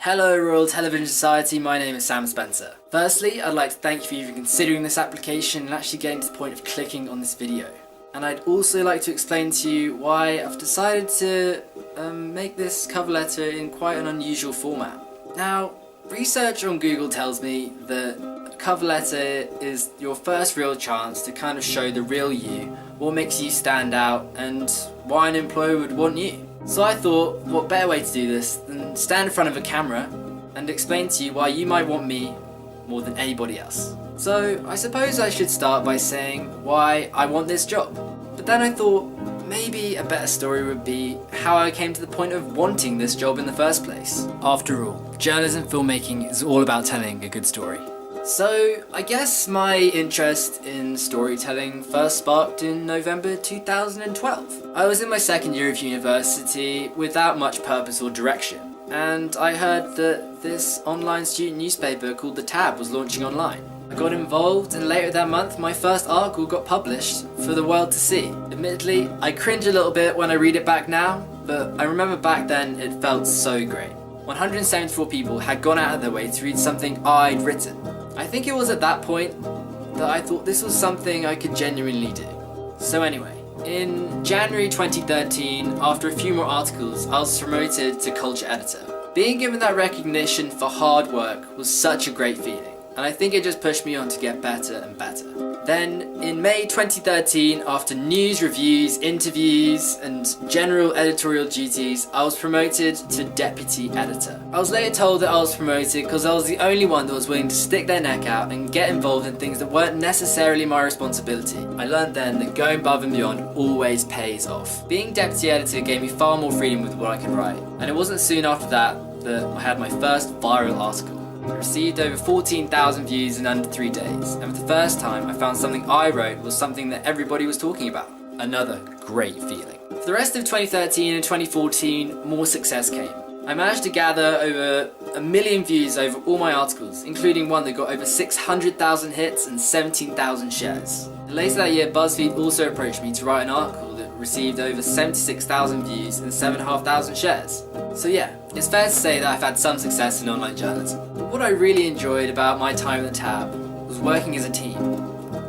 Hello Royal Television Society, my name is Sam Spencer. Firstly, I'd like to thank you for even considering this application and actually getting to the point of clicking on this video. And I'd also like to explain to you why I've decided to make this cover letter in quite an unusual format. Now, research on Google tells me that a cover letter is your first real chance to kind of show the real you, what makes you stand out, and why an employer would want you. So I thought, what better way to do this than stand in front of a camera and explain to you why you might want me more than anybody else. So I suppose I should start by saying why I want this job. But then I thought maybe a better story would be how I came to the point of wanting this job in the first place. After all, journalism filmmaking is all about telling a good story. So I guess my interest in storytelling first sparked in November 2012. I was in my second year of university without much purpose or direction, and I heard that this online student newspaper called The Tab was launching online. I got involved, and later that month my first article got published for the world to see. Admittedly, I cringe a little bit when I read it back now, but I remember back then it felt so great. 174 people had gone out of their way to read something I'd written. I think it was at that point that I thought this was something I could genuinely do. So anyway, in January 2013, after a few more articles, I was promoted to culture editor. Being given that recognition for hard work was such a great feeling, and I think it just pushed me on to get better and better. Then, in May 2013, after news, reviews, interviews, and general editorial duties, I was promoted to deputy editor. I was later told that I was promoted because I was the only one that was willing to stick their neck out and get involved in things that weren't necessarily my responsibility. I learned then that going above and beyond always pays off. Being deputy editor gave me far more freedom with what I could write, and it wasn't soon after that I had my first viral article. It received over 14,000 views in under 3 days, and for the first time I found something I wrote was something that everybody was talking about. Another great feeling. For the rest of 2013 and 2014, more success came. I managed to gather over 1 million views over all my articles, including one that got over 600,000 hits and 17,000 shares. And later that year, BuzzFeed also approached me to write an article that received over 76,000 views and 7,500 shares. So yeah, it's fair to say that I've had some success in online journalism. But what I really enjoyed about my time at the Tab was working as a team.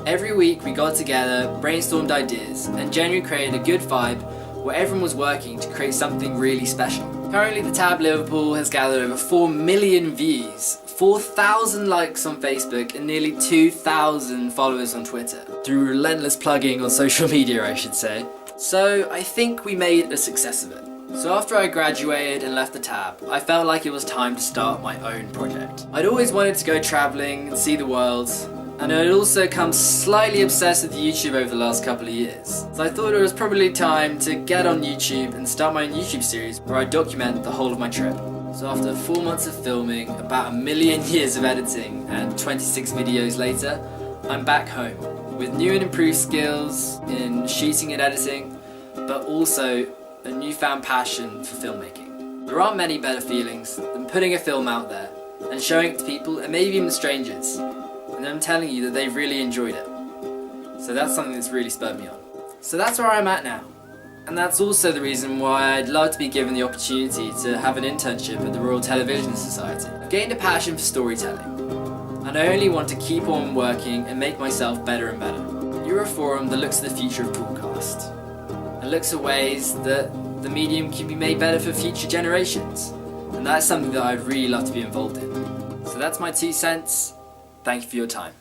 Every week we got together, brainstormed ideas, and generally created a good vibe where everyone was working to create something really special. Currently the Tab Liverpool has gathered over 4 million views, 4,000 likes on Facebook, and nearly 2,000 followers on Twitter. Through relentless plugging on social media, I should say. So I think we made a success of it. So after I graduated and left the Tab, I felt like it was time to start my own project. I'd always wanted to go travelling and see the world, and I'd also come slightly obsessed with YouTube over the last couple of years. So I thought it was probably time to get on YouTube and start my own YouTube series where I document the whole of my trip. So after 4 months of filming, about 1 million years of editing, and 26 videos later, I'm back home with new and improved skills in shooting and editing, but also a newfound passion for filmmaking. There aren't many better feelings than putting a film out there and showing it to people, and maybe even strangers, and them telling you that they've really enjoyed it. So that's something that's really spurred me on. So that's where I'm at now. And that's also the reason why I'd love to be given the opportunity to have an internship at the Royal Television Society. I've gained a passion for storytelling, and I only want to keep on working and make myself better and better. You're a forum that looks at the future of broadcast, and looks at ways that the medium can be made better for future generations. And that's something that I'd really love to be involved in. So that's my 2 cents. Thank you for your time.